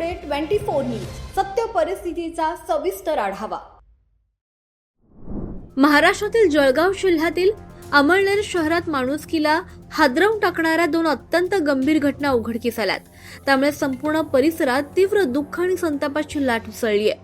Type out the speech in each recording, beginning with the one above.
Today 24 news सत्य परिस्थितीचा सविस्तर आढावा। महाराष्ट्रातील जळगाव जिल्ह्यातील अमळनेर शहरात माणुसकीला हादरवून टाकणाऱ्या दोन अत्यंत गंभीर घटना उघडकीस आल्यात। त्यामुळे संपूर्ण परिसरात तीव्र दुःख आणि संतापाची लाट उसळली आहे।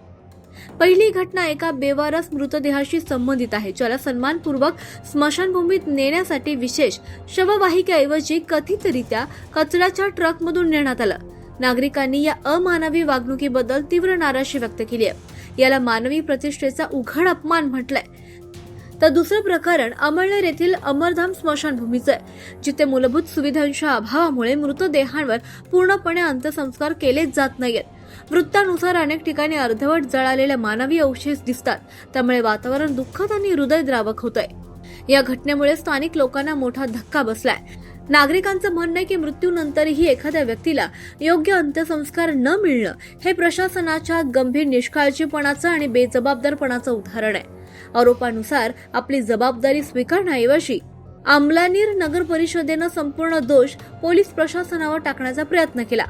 पहिली घटना एका बेवारस मृतदेहाशी संबंधित आहे, ज्याला सन्मानपूर्वक स्मशानभूमीत नेण्यासाठी विशेष शववाहिकेऐवजी कथितरित्या कचऱ्याच्या ट्रकमधून नेण्यात आलं। नागरिकांनी या अमानवी वागणुकीबद्दल तीव्र नाराजी व्यक्त केली आहे। याला मानवी प्रतिष्ठेचा उघड अपमान म्हटलंय। तर दुसरं प्रकरण अमळनेर येथील अमरधाम स्मशानभूमीचं आहे, जिथे मूलभूत सुविधांच्या अभावामुळे मृतदेहांवर पूर्णपणे अंत्यसंस्कार केले जात नाहीत। वृत्तानुसार अनेक ठिकाणी अर्धवट जळालेले मानवी अवशेष दिसतात, त्यामुळे वातावरण दुःखद आणि हृदयद्रावक होतंय। या घटनेमुळे स्थानिक लोकांना मोठा धक्का बसलाय। नागरिकांचं म्हणणं आहे की मृत्यूनंतरही एखाद्या व्यक्तीला योग्य अंत्यसंस्कार न मिळणं हे प्रशासनाच्या गंभीर निष्काळजीपणाचं आणि बेजबाबदारपणाचं उदाहरण आहे। आरोपानुसार आपली जबाबदारी स्वीकारण्याऐवजी अमळनेर नगर परिषदेनं संपूर्ण दोष पोलीस प्रशासनावर टाकण्याचा प्रयत्न केला,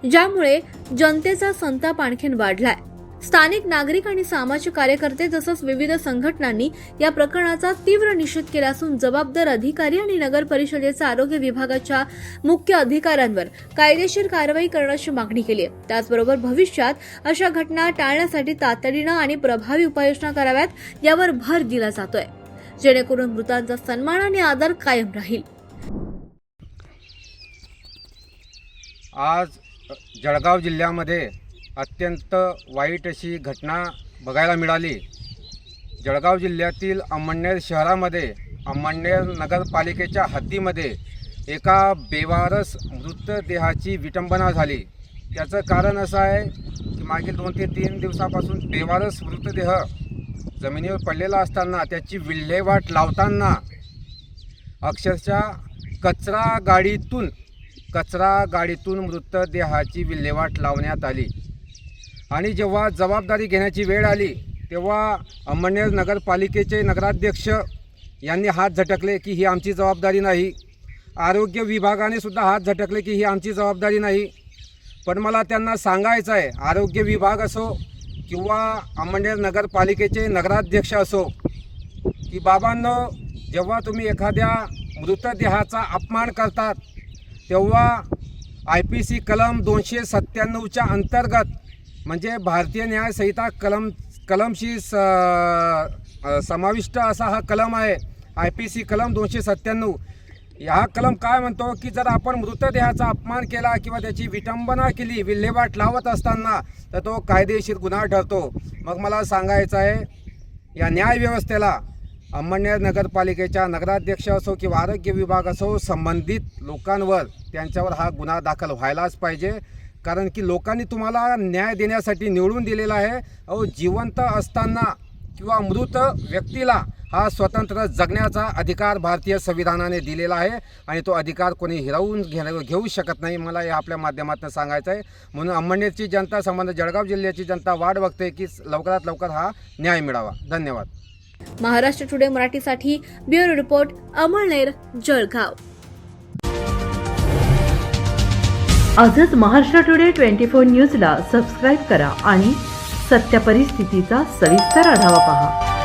ज्यामुळे जनतेचा संताप आणखीन वाढलाय। स्थानिक नागरिक आणि सामाजिक कार्यकर्ते तसंच विविध संघटनांनी या प्रकरणाचा तीव्र निषेध केला असून जबाबदार अधिकारी आणि नगर परिषदेच्या आरोग्य विभागाच्या मुख्य अधिकाऱ्यांवर कायदेशीर कारवाई करण्याची मागणी केली आहे। त्याचबरोबर भविष्यात अशा घटना टाळण्यासाठी तातडीनं आणि प्रभावी उपाययोजना कराव्यात, यावर भर दिला जातोय, जेणेकरून मृतांचा सन्मान आणि आदर कायम राहील। आज जळगाव जिल्ह्यामध्ये अत्यंत वाईट अशी घटना बघायला मिळाली। जळगाव जिल्ह्यातील अमळनेर शहरामध्ये अमळनेर नगरपालिकेच्या हद्दीमध्ये एका बेवारस मृतदेहाची विटंबना झाली। त्याचं कारण असं आहे की मागील 2 ते 3 दिवसापासून बेवारस मृतदेह जमिनीवर पडलेला असताना त्याची विल्हेवाट लावताना अक्षरशः कचरा गाडीतून मृतदेहाची विल्हेवाट लावण्यात आली। आणि जेव्हा जबाबदारी घेण्याची वेळ आली तेव्हा अमळनेर नगरपालिकेचे नगराध्यक्ष यांनी हात झटकले की ही आमची जबाबदारी नाही। आरोग्य विभागाने सुद्धा हात झटकले की ही आमची जबाबदारी नाही। पण मला त्यांना सांगायचं आहे, आरोग्य विभाग असो किंवा अमळनेर नगरपालिकेचे नगराध्यक्ष असो, की बाबांनो, जेव्हा तुम्ही एखाद्या मृतदेहाचा अपमान करतात तेव्हा IPC कलम 297च्या अंतर्गत म्हणजे भारतीय न्याय संहिता कलमशी समाविष्ट असा हा कलम आहे, IPC कलम 297। हा कलम काय म्हणतो की जर आपण मृतदेहाचा अपमान केला किंवा त्याची विटंबना केली विल्हेवाट लावत असताना तर तो कायदेशीर गुन्हा ठरतो। मग मला सांगायचं आहे, या न्याय व्यवस्थेला अमळनेर नगरपालिकेच्या नगराध्यक्ष असो किंवा आरोग्य विभाग असो, संबंधित लोकांवर त्यांच्यावर हा गुन्हा दाखल व्हायलाच पाहिजे। कारण की लोकांनी तुम्हाला न्याय देण्यासाठी निवडून दिलेला आहे। जिवंत असताना किंवा मृत व्यक्तीला हा स्वतंत्र जगण्याचा अधिकार भारतीय संविधानाने दिलेला आहे आणि तो अधिकार कोणी हिरावून घेऊ शकत नाही। मला या आपल्या माध्यमातून सांगायचं आहे। म्हणून अमळनेरची जनता, संबंध जळगाव जिल्ह्याची जनता वाट बघते की लवकरात लवकर हा न्याय मिळावा। धन्यवाद। महाराष्ट्र टुडे मराठीसाठी ब्युरो रिपोर्ट, अमळनेर, जळगाव। आजच महाराष्ट्र टुडे 24 न्यूजला सबस्क्राईब करा आणि सत्य परिस्थितीचा सविस्तर आढावा पहा।